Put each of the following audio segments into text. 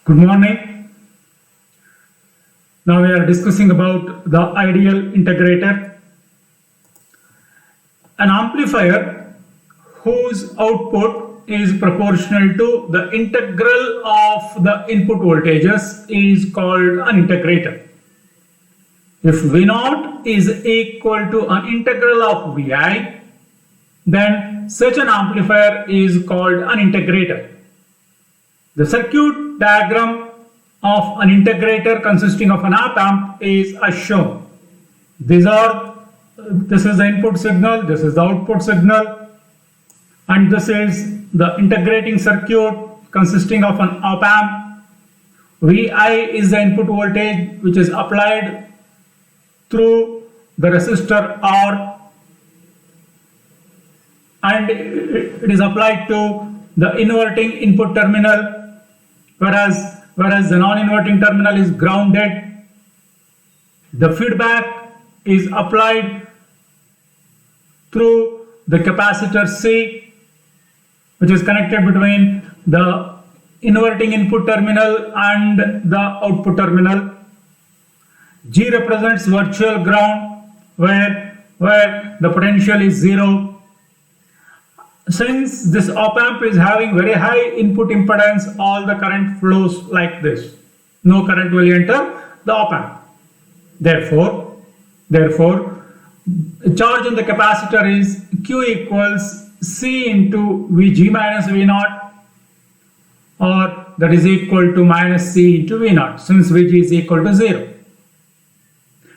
Good morning. Now we are discussing about the ideal integrator. An amplifier whose output is proportional to the integral of the input voltages is called an integrator. If V0 is equal to an integral of Vi, then such an amplifier is called an integrator. The circuit diagram of an integrator consisting of an op-amp is as shown. This is the input signal, this is the output signal, and this is the integrating circuit consisting of an op-amp. Vi is the input voltage which is applied through the resistor R, and it is applied to the inverting input terminal, whereas the non-inverting terminal is grounded. The feedback is applied through the capacitor C, which is connected between the inverting input terminal and the output terminal. G represents virtual ground, where the potential is zero. Since this op-amp is having very high input impedance, all the current flows like this. No current will enter the op-amp. Therefore, charge on the capacitor is Q equals C into Vg minus V0, or that is equal to minus C into V0, since Vg is equal to 0.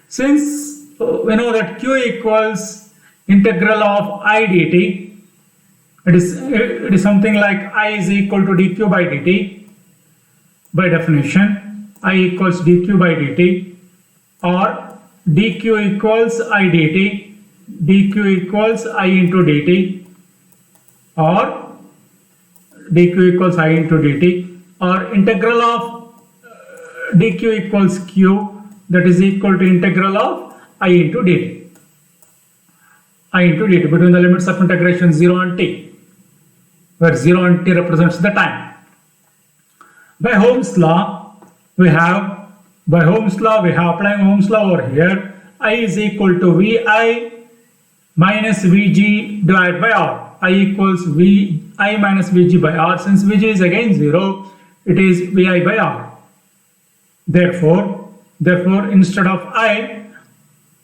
Since we know that Q equals integral of I dt, it is something like I is equal to dq by dt. By definition, I equals dq by dt, or dq equals I dt, dq equals I into dt, or dq equals I into dt, or integral of dq equals q, that is equal to integral of I into dt. I into dt between the limits of integration 0 and t, where 0 and t represents the time. By Ohm's law, we have applying Ohm's law over here. I is equal to Vi minus Vg divided by R. I equals Vi minus Vg by R. Since Vg is again 0, it is Vi by R. Therefore, instead of I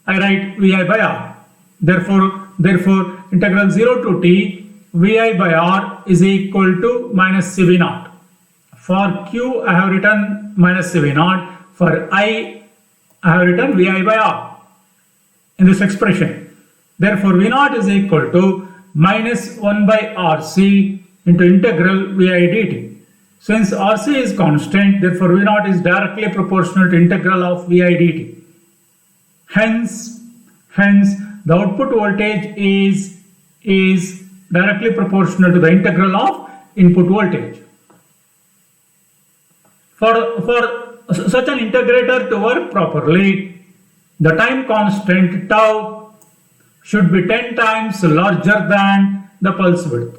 write Vi by R. Therefore, integral 0 to t Vi by R is equal to minus Cv0. For Q, I have written minus Cv0. For I have written Vi by R in this expression. Therefore, V0 is equal to minus 1 by Rc into integral Vi dt. Since Rc is constant, therefore V0 is directly proportional to integral of Vi dt. Hence, the output voltage is directly proportional to the integral of input voltage. For such an integrator to work properly, the time constant tau should be 10 times larger than the pulse width.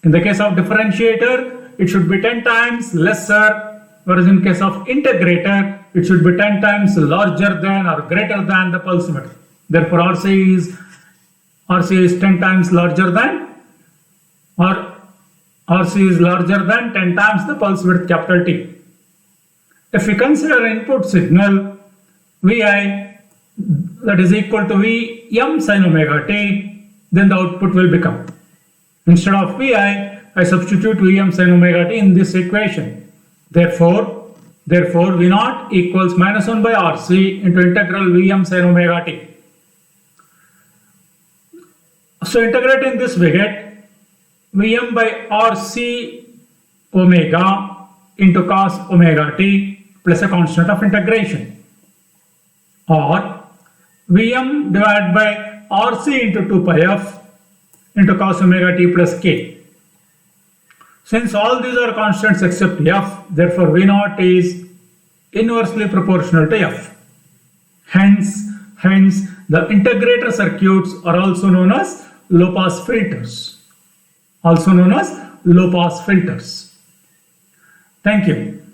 In the case of differentiator, it should be 10 times lesser, whereas in case of integrator, it should be 10 times larger than or greater than the pulse width. Therefore, RC is 10 times larger than, or RC is larger than 10 times the pulse width capital T. If we consider input signal Vi, that is equal to Vm sin omega t, then the output will become, instead of Vi, I substitute Vm sin omega t in this equation. Therefore V0 equals minus 1 by Rc into integral Vm sin omega t. So integrating this, we get Vm by Rc omega into cos omega t plus a constant of integration, or Vm divided by Rc into 2 pi f into cos omega t plus k. Since all these are constants except f, therefore V0 is inversely proportional to f. Hence, the integrator circuits are also known as low-pass filters. Thank you.